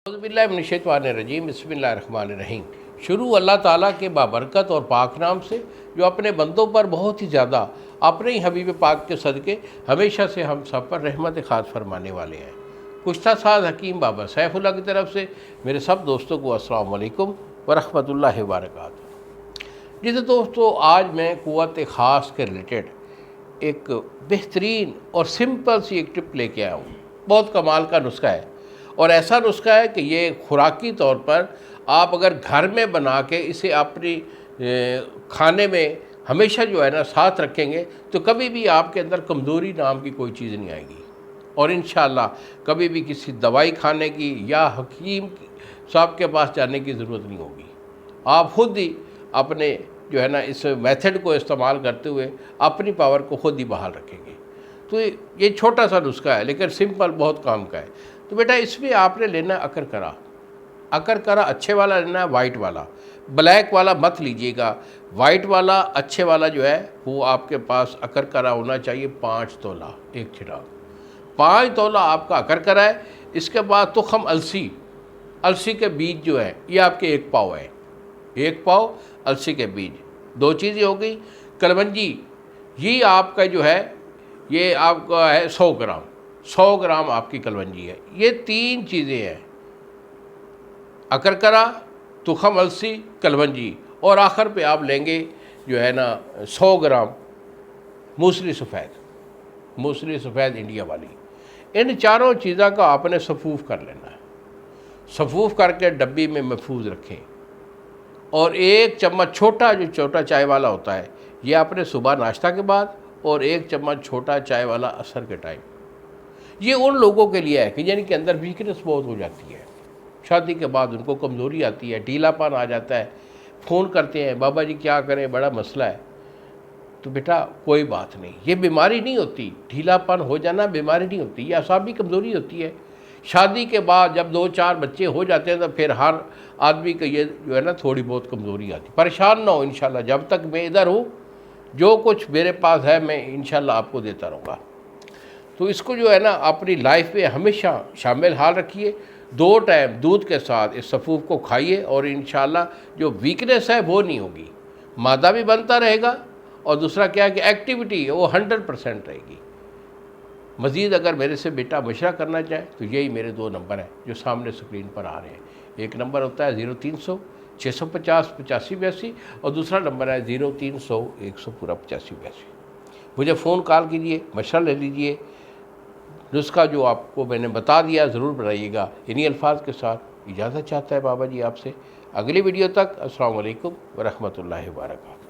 औज़ुबिल्लाहिमिनश्शैतानिर्रजीम बिस्मिल्लाहिर्रहमानिर्रहीम। शुरू अल्लाह ताला के बाबरकत और पाक नाम से जो अपने बंदों पर बहुत ही ज़्यादा अपने ही हबीब पाक के सदक़े हमेशा से हम सब पर रहमत ख़ास फरमाने वाले हैं। कुश्ता साज हकीम बाबा सैफुल्लाह की तरफ से मेरे सब दोस्तों को अस्सलाम वालेकुम व रहमतुल्लाहि व बरकातुहू। जिस दोस्तों, आज मैं क़ुव्वत ख़ास के रिलेटेड एक बेहतरीन और सिंपल सी एक टिप लेके आया हूँ। बहुत कमाल का नुस्खा है और ऐसा नुस्खा है कि ये खुराकी तौर पर आप अगर घर में बना के इसे अपनी खाने में हमेशा जो है ना साथ रखेंगे तो कभी भी आपके अंदर कमज़ोरी नाम की कोई चीज़ नहीं आएगी और इंशाअल्लाह कभी भी किसी दवाई खाने की या हकीम साहब के पास जाने की ज़रूरत नहीं होगी। आप खुद ही अपने जो है ना इस मेथड को इस्तेमाल करते हुए अपनी पावर को खुद ही बहाल रखेंगे। तो ये छोटा सा नुस्खा है लेकिन सिंपल बहुत काम का है। तो बेटा, इसमें आपने लेना है अकरकरा। अकरकरा अच्छे वाला लेना है, वाइट वाला। ब्लैक वाला मत लीजिएगा, वाइट वाला अच्छे वाला जो है वो आपके पास अकरकरा होना चाहिए 5 तोला एक चिराग। 5 तोला आपका अकरकरा है। इसके बाद तुखम अलसी, अलसी के बीज जो है ये आपके 1 पाव है। 1 पाव अलसी के बीज। 2 चीज़ें हो गई। कलवंजी, ये आपका जो है ये आपका है 100 ग्राम। 100 ग्राम आपकी कलवंजी है। ये 3 चीज़ें हैं, अकरकरा, तुखम अलसी, कलवंजी। और आखिर पे आप लेंगे जो है ना 100 ग्राम मूसली सफ़ेद, मूसली सफ़ेद इंडिया वाली। इन चारों चीज़ों का आपने सफ़ूफ़ कर लेना है। सफ़ूफ़ करके डब्बी में महफूज रखें। और 1 चम्मच छोटा, जो छोटा चाय वाला होता है, ये आपने सुबह नाश्ता के बाद, और 1 चम्मच छोटा चाय वाला असर के टाइम। ये उन लोगों के लिए है कि जिनके अंदर वीकनेस बहुत हो जाती है, शादी के बाद उनको कमज़ोरी आती है, ढीलापन आ जाता है, फ़ोन करते हैं बाबा जी क्या करें, बड़ा मसला है। तो बेटा कोई बात नहीं, ये बीमारी नहीं होती। ढीलापन हो जाना बीमारी नहीं होती, ये असाबी कमज़ोरी होती है। शादी के बाद जब 2-4 बच्चे हो जाते हैं तो फिर हर आदमी का ये जो है ना थोड़ी बहुत कमज़ोरी आती है। परेशान ना हो, इंशाल्लाह जब तक मैं इधर हूँ जो कुछ मेरे पास है मैं इंशाल्लाह आपको देता रहूँगा। तो इसको जो है ना अपनी लाइफ में हमेशा शामिल हाल रखिए। 2 टाइम दूध के साथ इस सफ़ूफ़ को खाइए और इंशाल्लाह जो वीकनेस है वो नहीं होगी, मादा भी बनता रहेगा और दूसरा क्या है कि एक्टिविटी है वो 100% रहेगी। मज़ीद अगर मेरे से बेटा मशवरा करना चाहे तो यही मेरे 2 नंबर हैं जो सामने स्क्रीन पर आ रहे हैं। एक नंबर होता है 0300 650 8582 और दूसरा नंबर है 0300 100 पूरा 8582। मुझे फ़ोन कॉल कीजिए, मशवरा ले लीजिए। नुस्खा जो आपको मैंने बता दिया ज़रूर बनाइएगा। इन्हीं अल्फाज के साथ इजाज़त चाहता है बाबा जी आपसे। अगली वीडियो तक अस्सलाम वालेकुम व रहमतुल्लाहि व बरकातहू।